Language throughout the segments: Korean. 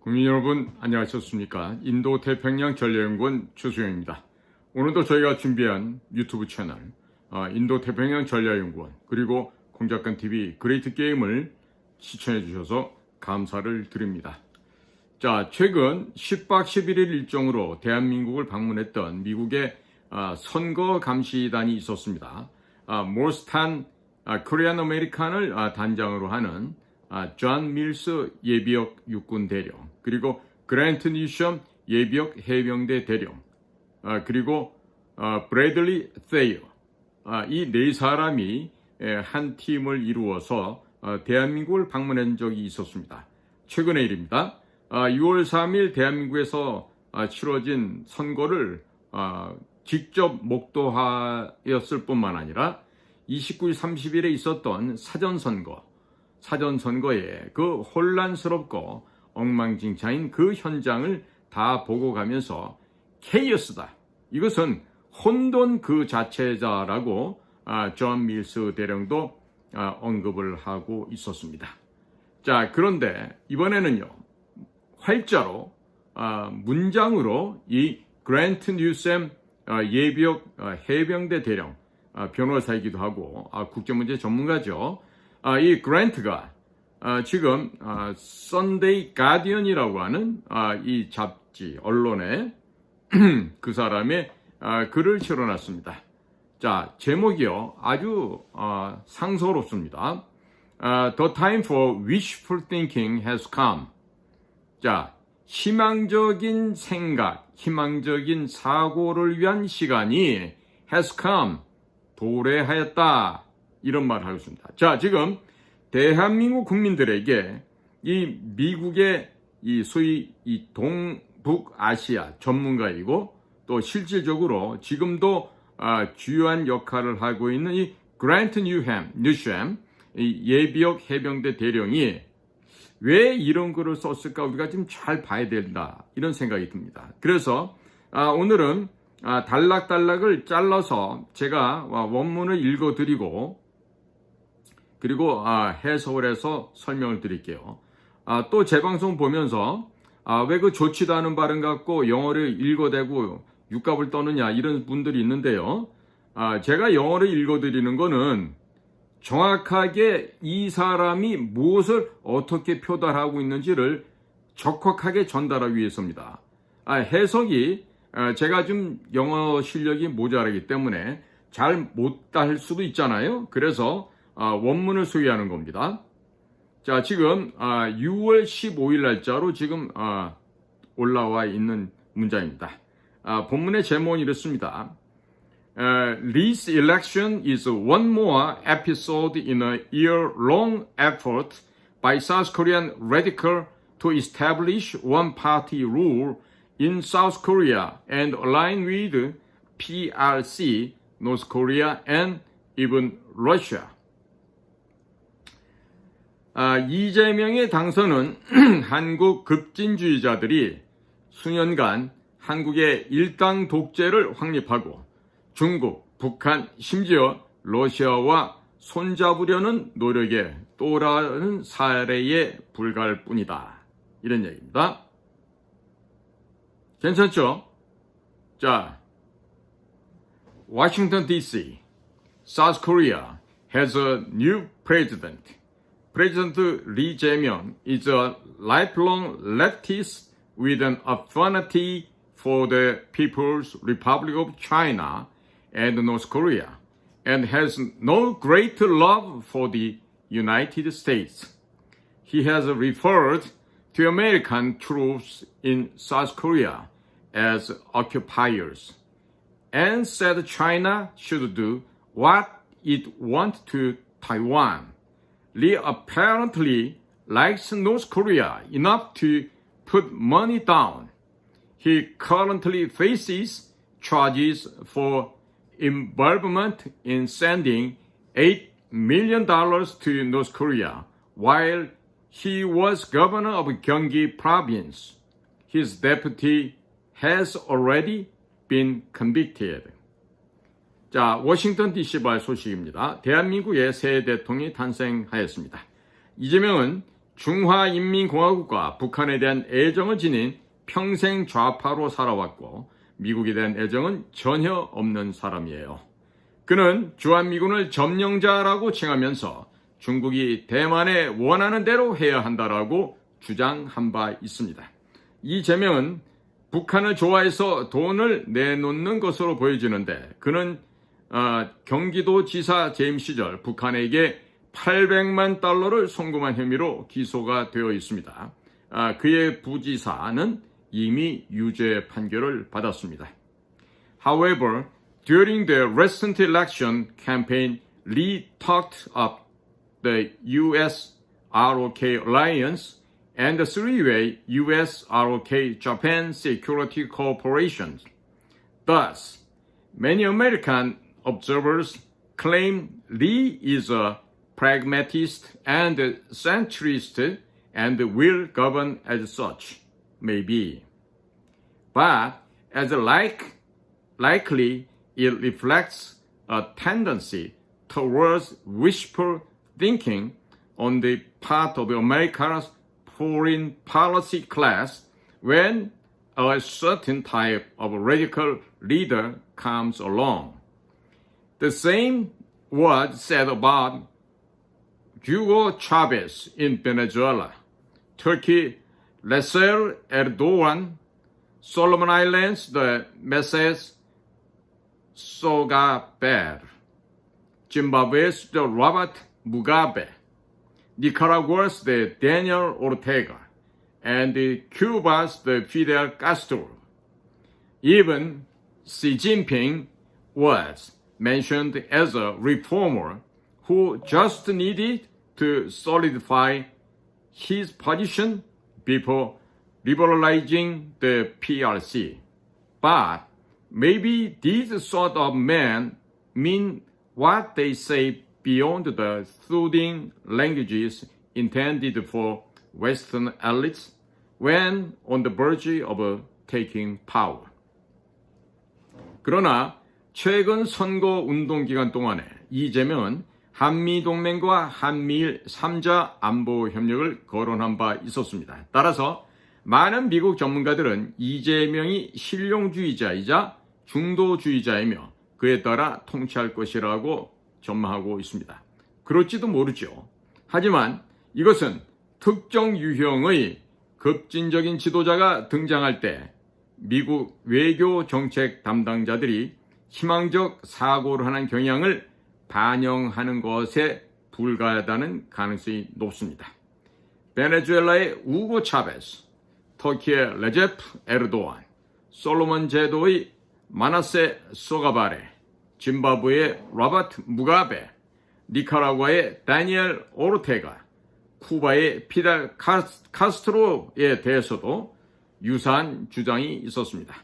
국민 여러분 안녕하셨습니까? 인도태평양 전략연구원 최수영입니다. 오늘도 저희가 준비한 유튜브 채널 인도태평양 전략연구원 그리고 공작관TV 그레이트 게임을 시청해 주셔서 감사를 드립니다. 자, 최근 10박 11일 일정으로 대한민국을 방문했던 미국의 선거 감시단이 있었습니다. 몰스탄 코리안 아메리칸을 단장으로 하는 존 밀스 예비역 육군 대령, 그리고 그랜트 뉴섬 예비역 해병대 대령, 그리고 브래들리 세이어, 이 네 사람이 한 팀을 이루어서 대한민국을 방문한 적이 있었습니다. 최근의 일입니다. 6월 3일 대한민국에서 치러진 선거를 직접 목도하였을 뿐만 아니라 29일, 30일에 있었던 사전선거에 그 혼란스럽고 엉망진창인 그 현장을 다 보고 가면서 케이오스다, 이것은 혼돈 그 자체자라고 존 밀스 대령도 언급을 하고 있었습니다. 자, 그런데 이번에는요, 활자로 문장으로 이 그랜트 뉴섬 예비역 해병대 대령, 변호사이기도 하고 국제문제 전문가죠. 이 그랜트가 지금 선데이 가디언이라고 하는 이 잡지 언론에 그 사람의 글을 실어놨습니다. 자, 제목이요, 아주 상서롭습니다. The time for wishful thinking has come. 자, 희망적인 생각, 희망적인 사고를 위한 시간이 has come, 도래하였다, 이런 말을 하고 있습니다. 자, 지금 대한민국 국민들에게 이 미국의 이 소위 이 동북아시아 전문가이고 또 실질적으로 지금도 주요한 역할을 하고 있는 이 그랜트 뉴섬 이 예비역 해병대 대령이 왜 이런 글을 썼을까 우리가 좀 잘 봐야 된다, 이런 생각이 듭니다. 그래서 오늘은 단락단락을 잘라서 제가 원문을 읽어드리고 그리고 해석을 해서 설명을 드릴게요. 또 제 방송 보면서 왜 그 좋지도 않은 발음 갖고 영어를 읽어대고 육갑을 떠느냐, 이런 분들이 있는데요. 제가 영어를 읽어드리는 거는 정확하게 이 사람이 무엇을 어떻게 표달하고 있는지를 적확하게 전달하기 위해서입니다. 해석이 제가 좀 영어 실력이 모자라기 때문에 잘 못할 수도 있잖아요. 그래서 원문을 소개하는 겁니다. 자, 지금 6월 15일 날짜로 지금 올라와 있는 문장입니다. 본문의 제목은 이렇습니다. This election is one more episode in a year-long effort by South Korean radical to establish one-party rule in South Korea and align with PRC, North Korea, and even Russia. 이재명의 당선은 한국 급진주의자들이 수년간 한국의 일당 독재를 확립하고 중국, 북한, 심지어 러시아와 손잡으려는 노력에 또 다른 사례에 불과할 뿐이다, 이런 얘기입니다. 괜찮죠? 자, Washington D.C. South Korea has a new president. President Lee Jae-myung is a lifelong leftist with an affinity for the People's Republic of China and North Korea, and has no greater love for the United States. He has referred to American troops in South Korea as occupiers, and said China should do what it wants to Taiwan. Lee apparently likes North Korea enough to put money down. He currently faces charges for involvement in sending $8 million to North Korea while he was governor of Gyeonggi province. His deputy has already been convicted. 자, 워싱턴 DC발 소식입니다. 대한민국의 새 대통령이 탄생하였습니다. 이재명은 중화인민공화국과 북한에 대한 애정을 지닌 평생 좌파로 살아왔고 미국에 대한 애정은 전혀 없는 사람이에요. 그는 주한미군을 점령자라고 칭하면서 중국이 대만에 원하는 대로 해야 한다라고 주장한 바 있습니다. 이재명은 북한을 좋아해서 돈을 내놓는 것으로 보여지는데 그는 경기도지사 재임 시절 북한에게 800만 달러를 송금한 혐의로 기소가 되어 있습니다. 그의 부지사는 이미 유죄 판결을 받았습니다. However, during the recent election campaign, Lee talked up the US-ROK alliance and the three-way US-ROK-Japan security cooperation. Thus, many American observers claim Lee is a pragmatist and centrist and will govern as such, maybe. But as likely it reflects a tendency towards wishful thinking on the part of America's foreign policy class when a certain type of radical leader comes along. The same was said about Hugo Chavez in Venezuela, Turkey, Recep Erdogan, Solomon Islands, the Mrs. Sogaber, Zimbabwe's the Robert Mugabe, Nicaragua's the Daniel Ortega, and Cuba's the Fidel Castro. Even Xi Jinping was mentioned as a reformer who just needed to solidify his position before liberalizing the PRC. But maybe these sort of men mean what they say beyond the soothing languages intended for Western elites when on the verge of taking power. 그러나 최근 선거 운동 기간 동안에 이재명은 한미동맹과 한미일 3자 안보 협력을 거론한 바 있었습니다. 따라서 많은 미국 전문가들은 이재명이 실용주의자이자 중도주의자이며 그에 따라 통치할 것이라고 전망하고 있습니다. 그럴지도 모르죠. 하지만 이것은 특정 유형의 급진적인 지도자가 등장할 때 미국 외교 정책 담당자들이 희망적 사고를 하는 경향을 반영하는 것에 불과하다는 가능성이 높습니다. 베네수엘라의 우고 차베스, 터키의 레제프 에르도안, 솔로몬 제도의 마나세 소가바레, 짐바브웨의 로버트 무가베, 니카라과의 다니엘 오르테가, 쿠바의 피델 카스트로에 대해서도 유사한 주장이 있었습니다.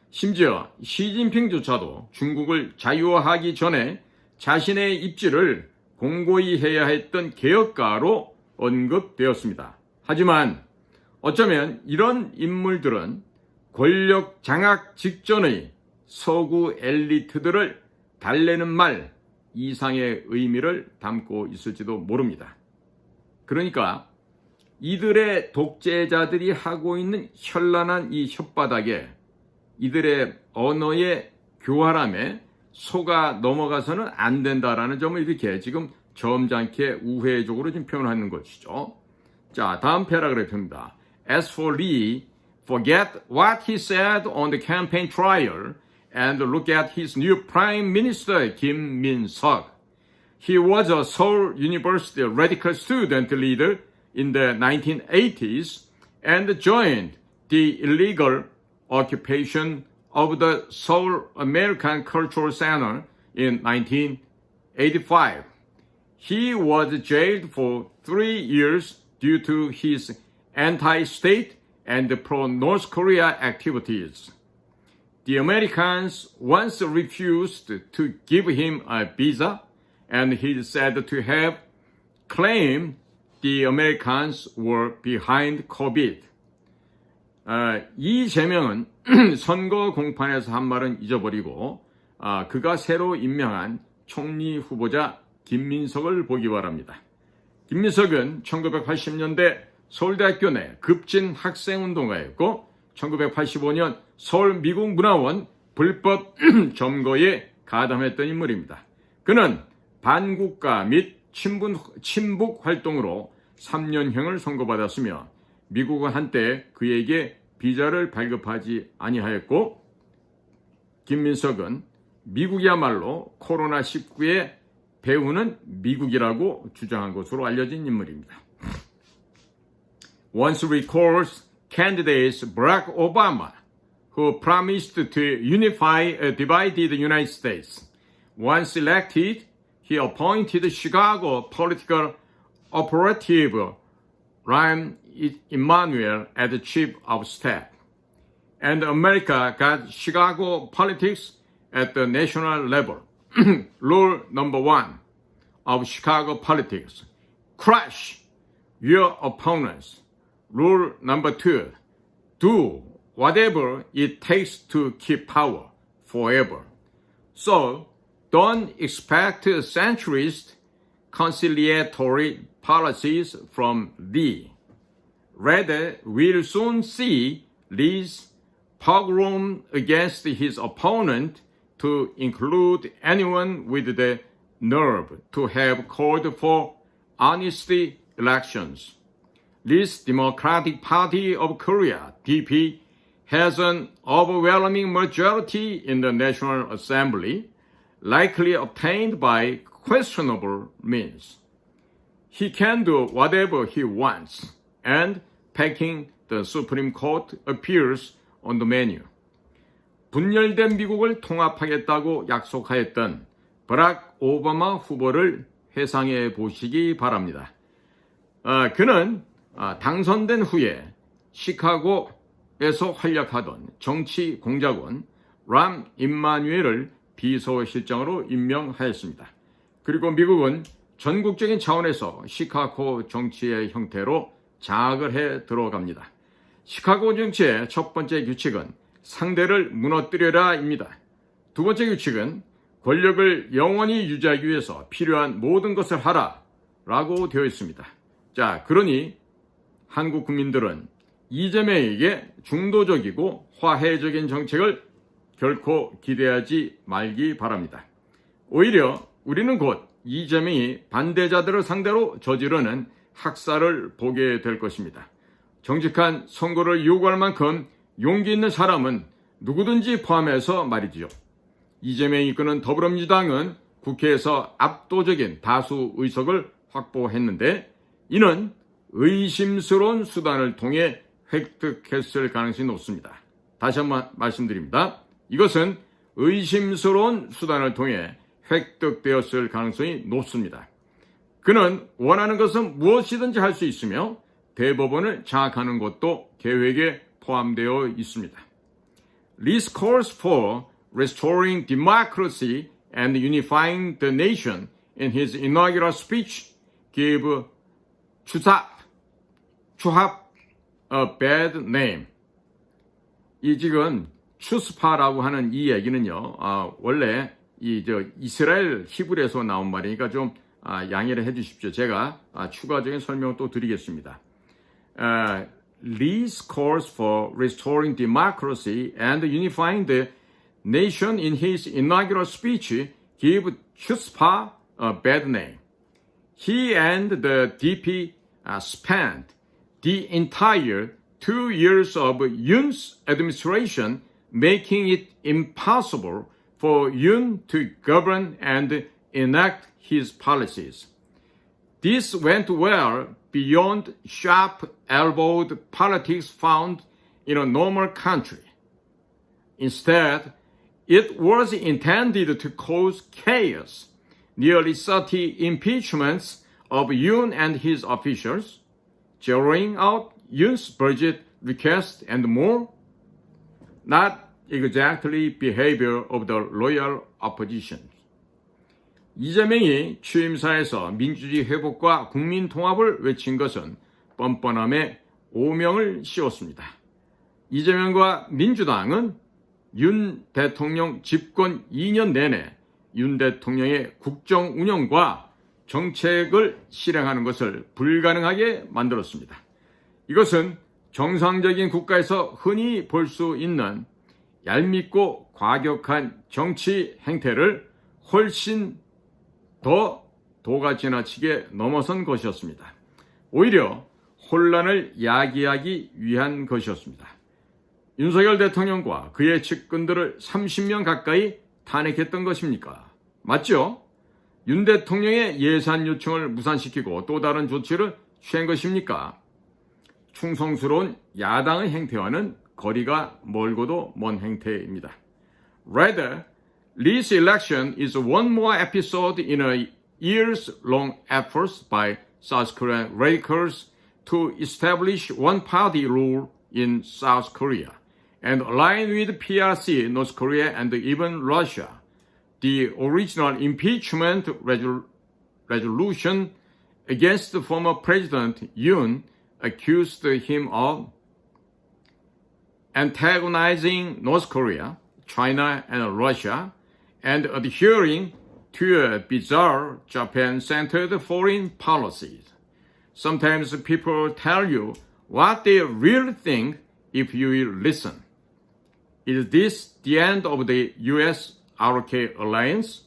심지어 시진핑조차도 중국을 자유화하기 전에 자신의 입지를 공고히 해야 했던 개혁가로 언급되었습니다. 하지만 어쩌면 이런 인물들은 권력 장악 직전의 서구 엘리트들을 달래는 말 이상의 의미를 담고 있을지도 모릅니다. 그러니까 이들의 독재자들이 하고 있는 현란한 이 혓바닥에 이들의 언어의 교활함에 속아 넘어가서는 안 된다라는 점을 이렇게 지금 점잖게 우회적으로 지금 표현하는 것이죠. 자, 다음 패러그래프입니다. As for Lee, forget what he said on the campaign trail and look at his new Prime Minister Kim Min-seok. He was a Seoul University radical student leader in the 1980s and joined the illegal occupation of the Seoul American Cultural Center in 1985. He was jailed for 3 years due to his anti-state and pro-North Korea activities. The Americans once refused to give him a visa, and he is said to have claimed the Americans were behind COVID. 이재명은 선거 공판에서 한 말은 잊어버리고 그가 새로 임명한 총리 후보자 김민석을 보기 바랍니다. 김민석은 1980년대 서울대학교 내 급진 학생운동가였고 1985년 서울 미국문화원 불법 점거에 가담했던 인물입니다. 그는 반국가 및 친북 활동으로 3년형을 선고받았으며 미국은 한때 그에게 비자를 발급하지 아니하였고 김민석은 미국이야말로 코로나19의 배후는 미국이라고 주장한 것으로 알려진 인물입니다. Once recalls candidate Barack Obama, who promised to unify a divided United States. Once elected, he appointed Chicago political operative Rahm Emanuel as chief of staff. And America got Chicago politics at the national level. Rule number 1 of Chicago politics: crush your opponents. Rule number 2: do whatever it takes to keep power forever. So, don't expect centrist conciliatory policies from Lee. Rather, we'll soon see Lee's pogrom against his opponent to include anyone with the nerve to have called for honest elections. Lee's Democratic Party of Korea, DP, has an overwhelming majority in the National Assembly, likely obtained by questionable means. He can do whatever he wants, and packing the Supreme Court appears on the menu. 분열된 미국을 통합하겠다고 약속하였던 버락 오바마 후보를 회상해 보시기 바랍니다. 그는 당선된 후에 시카고에서 활약하던 정치 공작원 람 임마누엘을 비서실장으로 임명하였습니다. 그리고 미국은 전국적인 차원에서 시카고 정치의 형태로 장악을 해 들어갑니다. 시카고 정치의 첫 번째 규칙은 상대를 무너뜨려라입니다. 두 번째 규칙은 권력을 영원히 유지하기 위해서 필요한 모든 것을 하라 라고 되어 있습니다. 자, 그러니 한국 국민들은 이재명에게 중도적이고 화해적인 정책을 결코 기대하지 말기 바랍니다. 오히려 우리는 곧 이재명이 반대자들을 상대로 저지르는 학살을 보게 될 것입니다. 정직한 선거를 요구할 만큼 용기 있는 사람은 누구든지 포함해서 말이지요. 이재명이 이끄는 더불어민주당은 국회에서 압도적인 다수 의석을 확보했는데 이는 의심스러운 수단을 통해 획득했을 가능성이 높습니다. 다시 한번 말씀드립니다. 이것은 의심스러운 수단을 통해 획득되었을 가능성이 높습니다. 그는 원하는 것은 무엇이든지 할 수 있으며 대법원을 장악하는 것도 계획에 포함되어 있습니다. Lee's calls for restoring democracy and unifying the nation in his inaugural speech gave 추합 a bad name. 이 지금 추스파라고 하는 이 얘기는요, 원래 이스라엘 히브리에서 나온 말이니까 좀 양해를 해주십시오. 제가 추가적인 설명을 또 드리겠습니다. Lee's calls for restoring democracy and unifying the nation in his inaugural speech give Chutzpah a bad name. He and the DP spent the entire 2 years of Yoon's administration making it impossible for Yoon to govern and enact his policies. This went well beyond sharp-elbowed politics found in a normal country. Instead, it was intended to cause chaos. Nearly 30 impeachments of Yoon and his officials, zeroing out Yoon's budget request and more, not exactly behavior of the loyal opposition. 이재명이 취임사에서 민주주의 회복과 국민 통합을 외친 것은 뻔뻔함에 오명을 씌웠습니다. 이재명과 민주당은 윤 대통령 집권 2년 내내 윤 대통령의 국정 운영과 정책을 실행하는 것을 불가능하게 만들었습니다. 이것은 정상적인 국가에서 흔히 볼 수 있는 얄밉고 과격한 정치 행태를 훨씬 더 도가 지나치게 넘어선 것이었습니다. 오히려 혼란을 야기하기 위한 것이었습니다. 윤석열 대통령과 그의 측근들을 30년 가까이 탄핵했던 것입니까? 맞죠? 윤 대통령의 예산 요청을 무산시키고 또 다른 조치를 취한 것입니까? 충성스러운 야당의 행태와는 거리가 멀고도 먼 행태입니다. Rather, this election is one more episode in a years-long effort by South Korean radicals to establish one-party rule in South Korea and align with PRC, North Korea, and even Russia. The original impeachment resolution against the former President Yoon accused him of antagonizing North Korea, China, and Russia, and adhering to a bizarre Japan-centered foreign policies. Sometimes people tell you what they really think if you will listen. Is this the end of the US-RK alliance?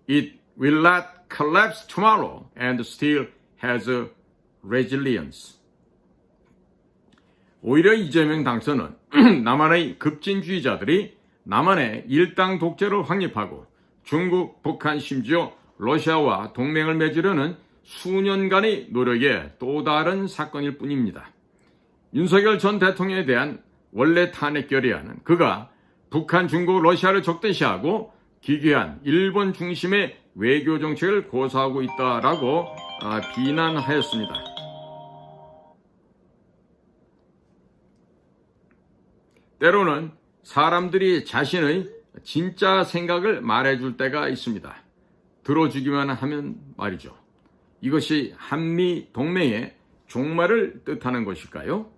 It will not collapse tomorrow and still has a resilience. 오히려 이재명 당선은 남한의 급진주의자들이 남한의 일당 독재를 확립하고 중국, 북한, 심지어 러시아와 동맹을 맺으려는 수년간의 노력의 또 다른 사건일 뿐입니다. 윤석열 전 대통령에 대한 원래 탄핵 결의안은 그가 북한, 중국, 러시아를 적대시하고 기괴한 일본 중심의 외교 정책을 고수하고 있다라고 비난하였습니다. 때로는 사람들이 자신의 진짜 생각을 말해줄 때가 있습니다. 들어주기만 하면 말이죠. 이것이 한미 동맹의 종말을 뜻하는 것일까요?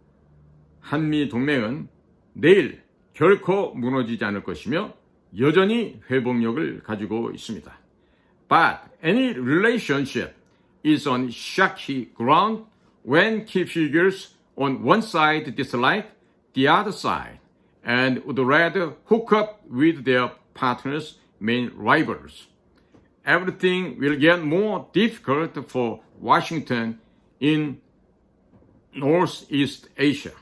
한미 동맹은 내일 결코 무너지지 않을 것이며 여전히 회복력을 가지고 있습니다. But any relationship is on shaky ground when key figures on one side dislike the other side and would rather hook up with their partner's main rivals. Everything will get more difficult for Washington in Northeast Asia,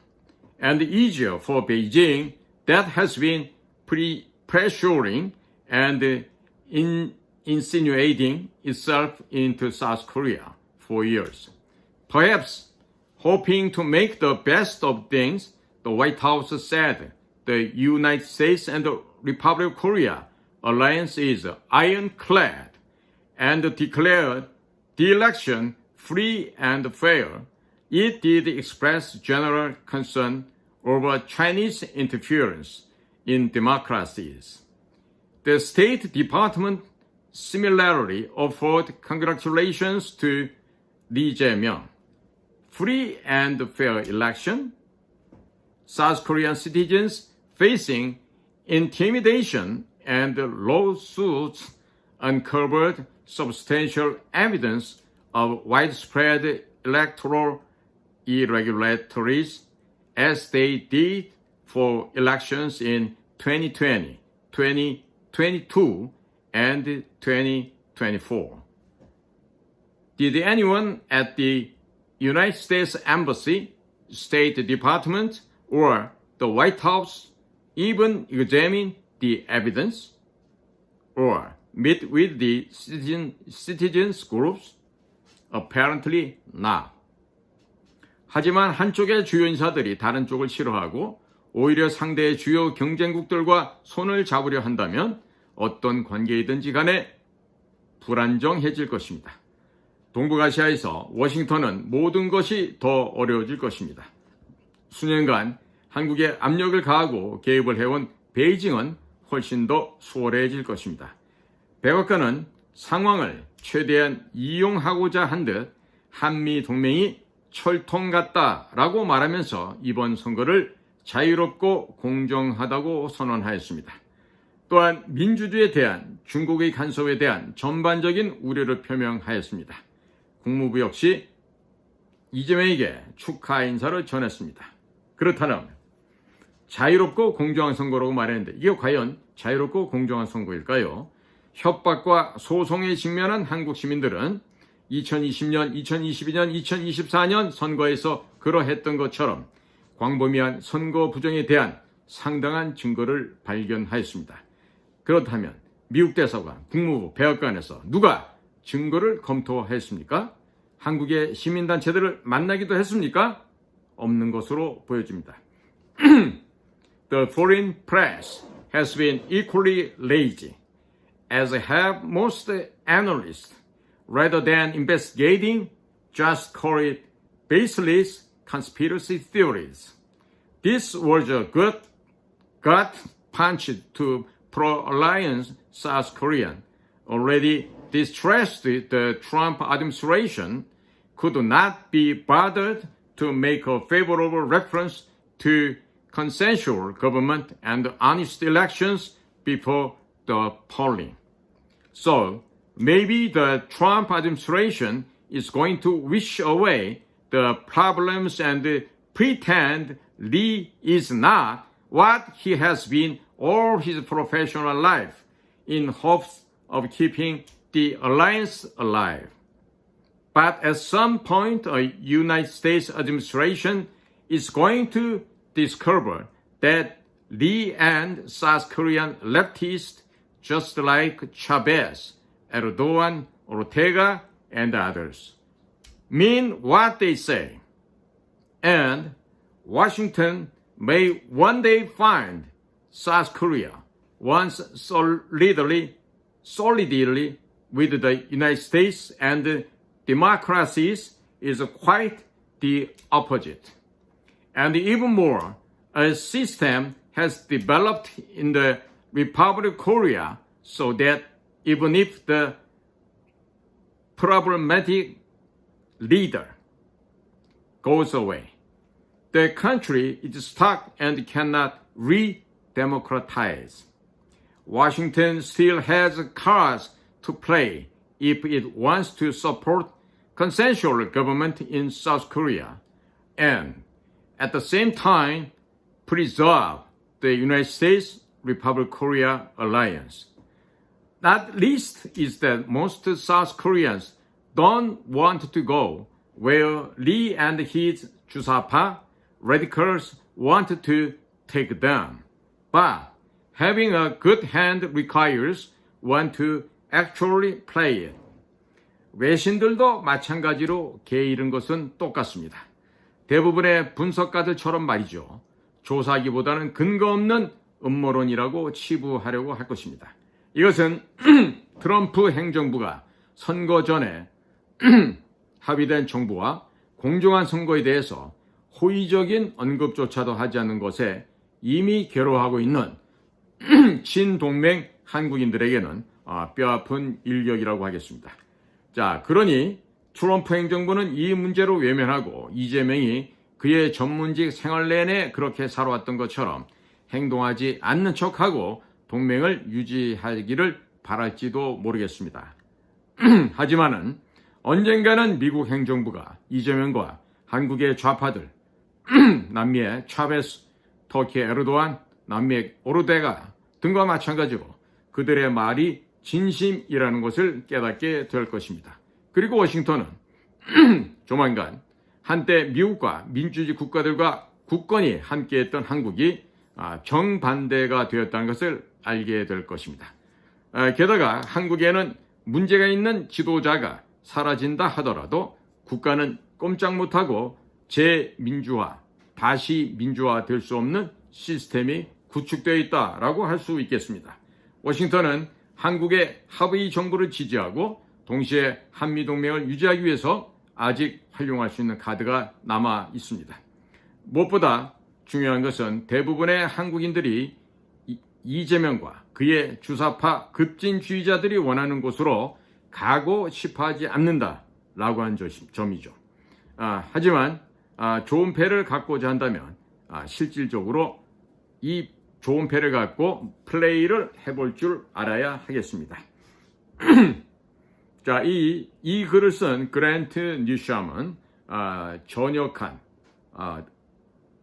and easier for Beijing that has been pressuring and insinuating itself into South Korea for years. Perhaps hoping to make the best of things, the White House said the United States and the Republic of Korea alliance is ironclad and declared the election free and fair. It did express general concern over Chinese interference in democracies. The State Department similarly offered congratulations to Lee Jae-myung. Free and fair election? South Korean citizens facing intimidation and lawsuits uncovered substantial evidence of widespread electoral irregularities as they did for elections in 2020, 2022, and 2024. Did anyone at the United States Embassy, State Department, or the White House even examine the evidence or meet with the citizens groups? Apparently not. 하지만 한쪽의 주요 인사들이 다른 쪽을 싫어하고 오히려 상대의 주요 경쟁국들과 손을 잡으려 한다면 어떤 관계이든지 간에 불안정해질 것입니다. 동북아시아에서 워싱턴은 모든 것이 더 어려워질 것입니다. 수년간 한국에 압력을 가하고 개입을 해온 베이징은 훨씬 더 수월해질 것입니다. 백악관은 상황을 최대한 이용하고자 한 듯 한미 동맹이 철통 같다라고 말하면서 이번 선거를 자유롭고 공정하다고 선언하였습니다. 또한 민주주의에 대한 중국의 간섭에 대한 전반적인 우려를 표명하였습니다. 국무부 역시 이재명에게 축하 인사를 전했습니다. 그렇다면 자유롭고 공정한 선거라고 말했는데 이게 과연 자유롭고 공정한 선거일까요? 협박과 소송에 직면한 한국 시민들은 2020년, 2022년, 2024년 선거에서 그러했던 것처럼 광범위한 선거 부정에 대한 상당한 증거를 발견하였습니다. 그렇다면 미국 대사관, 국무부, 백악관에서 누가 증거를 검토했습니까? 한국의 시민단체들을 만나기도 했습니까? 없는 것으로 보여집니다. The foreign press has been equally lazy, as have most analysts. Rather than investigating, just call it baseless conspiracy theories. This was a good gut punch to pro-alliance South Korea. Already distressed, the Trump administration could not be bothered to make a favorable reference to consensual government and honest elections before the polling. So, maybe the Trump administration is going to wish away the problems and pretend Lee is not what he has been all his professional life in hopes of keeping the alliance alive. But at some point, a United States administration is going to discover that Lee and South Korean leftists, just like Chavez, Erdogan, Ortega, and others, mean what they say. And Washington may one day find South Korea once solidly with the United States and democracies is quite the opposite. And even more, a system has developed in the Republic of Korea so that even if the problematic leader goes away, the country is stuck and cannot re-democratize. Washington still has cards to play if it wants to support consensual government in South Korea and at the same time preserve the United States Republic of Korea alliance. Not least is that most South Koreans don't want to go where Lee and his Jusapa radicals want to take them. But having a good hand requires one to actually play it. 외신들도 마찬가지로 게으른 것은 똑같습니다. 대부분의 분석가들처럼 말이죠. 조사기보다는 근거 없는 음모론이라고 치부하려고 할 것입니다. 이것은 트럼프 행정부가 선거 전에 합의된 정부와 공정한 선거에 대해서 호의적인 언급조차도 하지 않는 것에 이미 괴로워하고 있는 친동맹 한국인들에게는 뼈아픈 일격이라고 하겠습니다. 자, 그러니 트럼프 행정부는 이 문제로 외면하고 이재명이 그의 전문직 생활 내내 그렇게 살아왔던 것처럼 행동하지 않는 척하고 동맹을 유지하기를 바랄지도 모르겠습니다. 하지만은 언젠가는 미국 행정부가 이재명과 한국의 좌파들, 남미의 차베스, 터키의 에르도안, 남미의 오르데가 등과 마찬가지로 그들의 말이 진심이라는 것을 깨닫게 될 것입니다. 그리고 워싱턴은 조만간 한때 미국과 민주주의 국가들과 굳건히 함께했던 한국이 정반대가 되었다는 것을 알게 될 것입니다. 게다가 한국에는 문제가 있는 지도자가 사라진다 하더라도 국가는 꼼짝 못하고 재민주화, 다시 민주화 될 수 없는 시스템이 구축되어 있다라고 할 수 있겠습니다. 워싱턴은 한국의 합의 정부를 지지하고 동시에 한미동맹을 유지하기 위해서 아직 활용할 수 있는 카드가 남아 있습니다. 무엇보다 중요한 것은 대부분의 한국인들이 이재명과 그의 주사파 급진주의자들이 원하는 곳으로 가고 싶어하지 않는다라고 하는 점이죠. 하지만 좋은 패를 갖고자 한다면 실질적으로 이 좋은 패를 갖고 플레이를 해볼 줄 알아야 하겠습니다. 자, 이 글을 쓴 그랜트 뉴샴은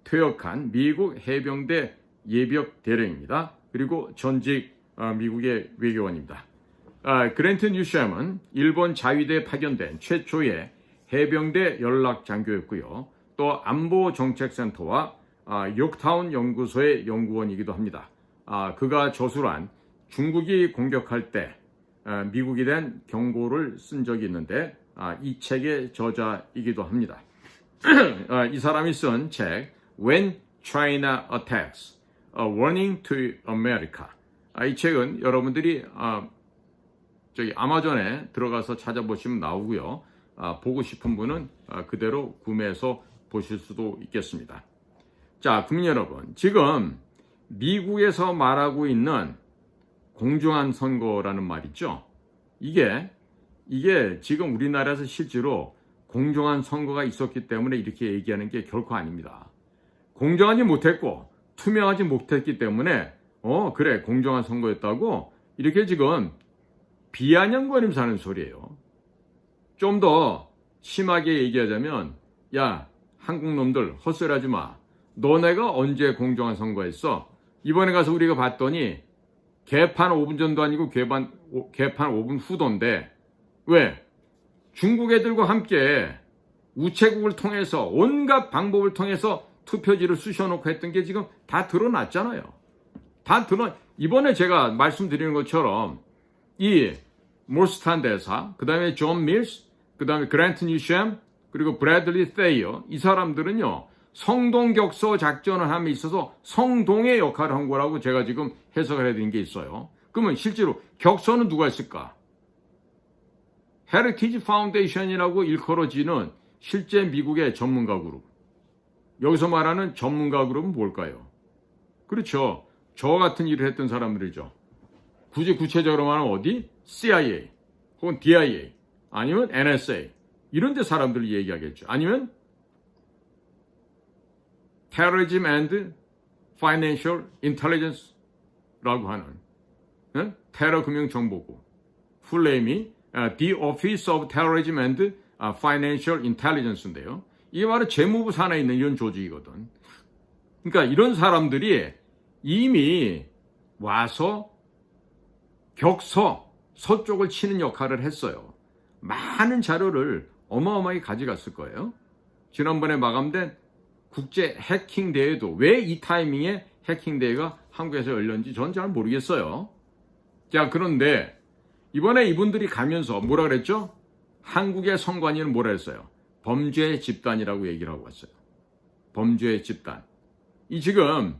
퇴역한 미국 해병대 예비역 대령입니다. 그리고 전직 미국의 외교관입니다. 그랜트 뉴샴은 일본 자위대에 파견된 최초의 해병대 연락 장교였고요. 또 안보정책센터와 욕타운 연구소의 연구원이기도 합니다. 그가 저술한 중국이 공격할 때 미국에 대한 경고를 쓴 적이 있는데 이 책의 저자이기도 합니다. 이 사람이 쓴 책 When China Attacks, A Warning to America. 이 책은 여러분들이 아마존에 들어가서 찾아보시면 나오고요. 보고 싶은 분은 그대로 구매해서 보실 수도 있겠습니다. 자, 국민 여러분, 지금 미국에서 말하고 있는 공정한 선거라는 말이죠. 이게 지금 우리나라에서 실제로 공정한 선거가 있었기 때문에 이렇게 얘기하는 게 결코 아닙니다. 공정하지 못했고 투명하지 못했기 때문에 그래 공정한 선거였다고 이렇게 지금 비아냥거리면서 하는 소리예요. 좀 더 심하게 얘기하자면 야, 한국 놈들 헛소리하지 마. 너네가 언제 공정한 선거했어? 이번에 가서 우리가 봤더니 개판 5분 전도 아니고 개판 5분 후던데 왜? 중국 애들과 함께 우체국을 통해서 온갖 방법을 통해서 투표지를 쑤셔놓고 했던 게 지금 다 드러났잖아요. 이번에 제가 말씀드리는 것처럼 이 몰스탄 대사, 그 다음에 존 밀스, 그 다음에 그랜트 뉴샴, 그리고 브래들리 세이어, 이 사람들은요 성동격서 작전을 함에 있어서 성동의 역할을 한 거라고 제가 지금 해석을 해드린 게 있어요. 그러면 실제로 격서는 누가 했을까? 헤리티지 파운데이션이라고 일컬어지는 실제 미국의 전문가 그룹. 여기서 말하는 전문가 그룹은 뭘까요? 그렇죠. 저 같은 일을 했던 사람들이죠. 굳이 구체적으로 말하면 어디? CIA 혹은 DIA 아니면 NSA 이런 데 사람들을 얘기하겠죠. 아니면 Terrorism and Financial Intelligence라고 하는 테러 금융 정보국 풀네임이 The Office of Terrorism and Financial Intelligence인데요. 이게 바로 재무부 산하에 있는 이런 조직이거든. 그러니까 이런 사람들이 이미 와서 서쪽을 치는 역할을 했어요. 많은 자료를 어마어마하게 가져갔을 거예요. 지난번에 마감된 국제 해킹 대회도 왜 이 타이밍에 해킹 대회가 한국에서 열렸는지 전 잘 모르겠어요. 자, 그런데 이번에 이분들이 가면서 뭐라 그랬죠? 한국의 선관위는 뭐라 했어요? 범죄 집단이라고 얘기를 하고 왔어요. 범죄 집단. 이 지금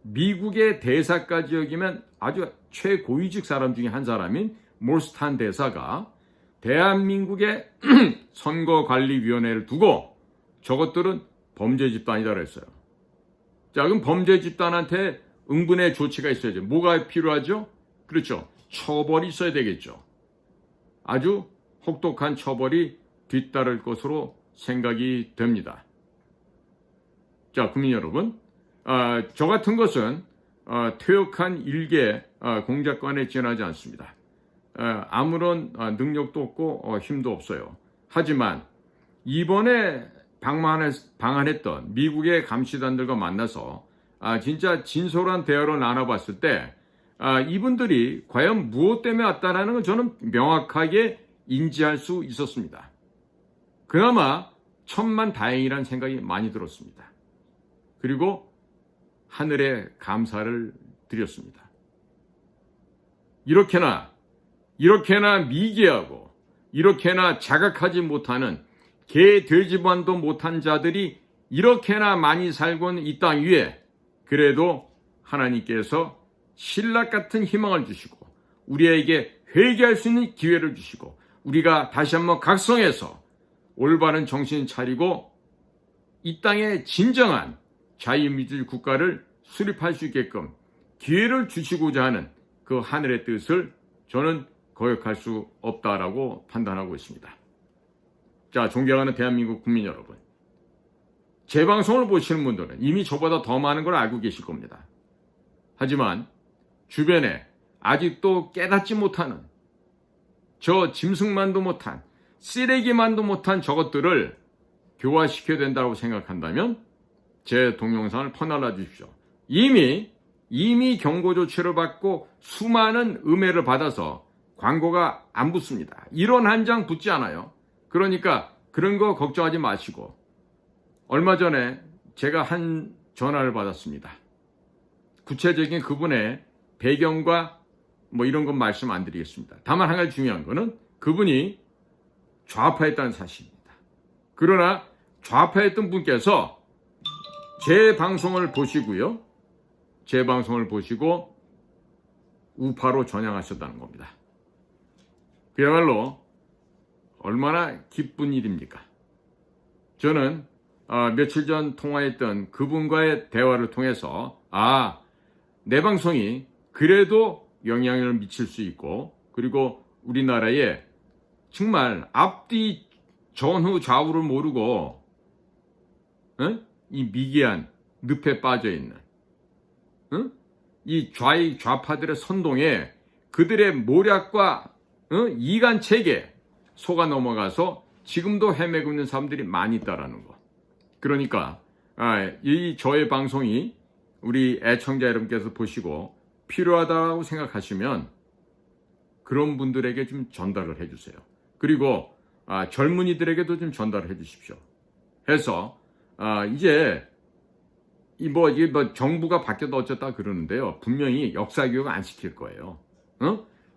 미국의 대사까지 여기면 아주 최고위직 사람 중에 한 사람인 몰스탄 대사가 대한민국의 선거관리위원회를 두고 저것들은 범죄 집단이다 그랬어요. 자, 그럼 범죄 집단한테 응분의 조치가 있어야죠. 뭐가 필요하죠? 그렇죠. 처벌이 있어야 되겠죠. 아주 혹독한 처벌이 뒤따를 것으로 생각이 됩니다. 자, 국민 여러분, 저 같은 것은 퇴역한 일개 공작관에 지나지 않습니다. 아무런 능력도 없고 힘도 없어요. 하지만 이번에 방한했던 미국의 감시단들과 만나서 진짜 진솔한 대화를 나눠봤을 때 이분들이 과연 무엇 때문에 왔다는 걸 저는 명확하게 인지할 수 있었습니다. 그나마 천만다행이라는 생각이 많이 들었습니다. 그리고 하늘에 감사를 드렸습니다. 이렇게나 미개하고 이렇게나 자각하지 못하는 개 돼지반도 못한 자들이 이렇게나 많이 살고는 이 땅 위에 그래도 하나님께서 신락 같은 희망을 주시고 우리에게 회개할 수 있는 기회를 주시고 우리가 다시 한번 각성해서 올바른 정신 차리고 이 땅의 진정한 자유민주주의 국가를 수립할 수 있게끔 기회를 주시고자 하는 그 하늘의 뜻을 저는 거역할 수 없다라고 판단하고 있습니다. 자, 존경하는 대한민국 국민 여러분, 제 방송을 보시는 분들은 이미 저보다 더 많은 걸 알고 계실 겁니다. 하지만 주변에 아직도 깨닫지 못하는 저 짐승만도 못한 쓰레기만도 못한 저것들을 교화시켜야 된다고 생각한다면 제 동영상을 퍼날라 주십시오. 이미 경고 조치를 받고 수많은 음해를 받아서 광고가 안 붙습니다. 이런 한 장 붙지 않아요. 그러니까 그런 거 걱정하지 마시고, 얼마 전에 제가 한 전화를 받았습니다. 구체적인 그분의 배경과 뭐 이런 건 말씀 안 드리겠습니다. 다만 한 가지 중요한 거는 그분이 좌파였다는 사실입니다. 그러나 좌파였던 분께서 제 방송을 보시고요. 제 방송을 보시고 우파로 전향하셨다는 겁니다. 그야말로 얼마나 기쁜 일입니까? 저는 며칠 전 통화했던 그분과의 대화를 통해서 내 방송이 그래도 영향을 미칠 수 있고, 그리고 우리나라에 정말 앞뒤 전후 좌우를 모르고 이 미개한 늪에 빠져있는 이 좌파들의 선동에 그들의 모략과 이간 체계에 속아 넘어가서 지금도 헤매고 있는 사람들이 많이 있다라는 거. 그러니까 이 저의 방송이 우리 애청자 여러분께서 보시고 필요하다고 생각하시면 그런 분들에게 좀 전달을 해주세요. 그리고 젊은이들에게도 좀 전달을 해주십시오. 해서 이제 이게 정부가 바뀌었다 어쩌다 그러는데요. 분명히 역사 교육 안 시킬 거예요.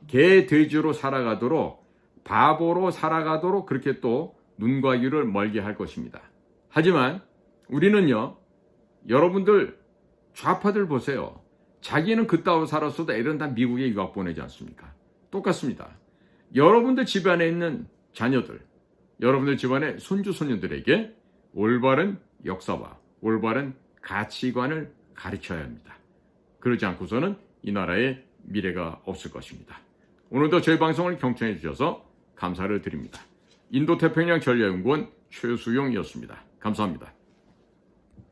개 돼지로 살아가도록, 바보로 살아가도록 그렇게 또 눈과 귀를 멀게 할 것입니다. 하지만 우리는요, 여러분들 좌파들 보세요. 자기는 그따위로 살았어도 애들은 다 미국에 유학 보내지 않습니까? 똑같습니다. 여러분들 집안에 있는 자녀들, 여러분들 집안의 손주 손녀들에게 올바른 역사와 올바른 가치관을 가르쳐야 합니다. 그러지 않고서는 이 나라의 미래가 없을 것입니다. 오늘도 저희 방송을 경청해 주셔서 감사를 드립니다. 인도태평양 전략연구원 최수용이었습니다. 감사합니다.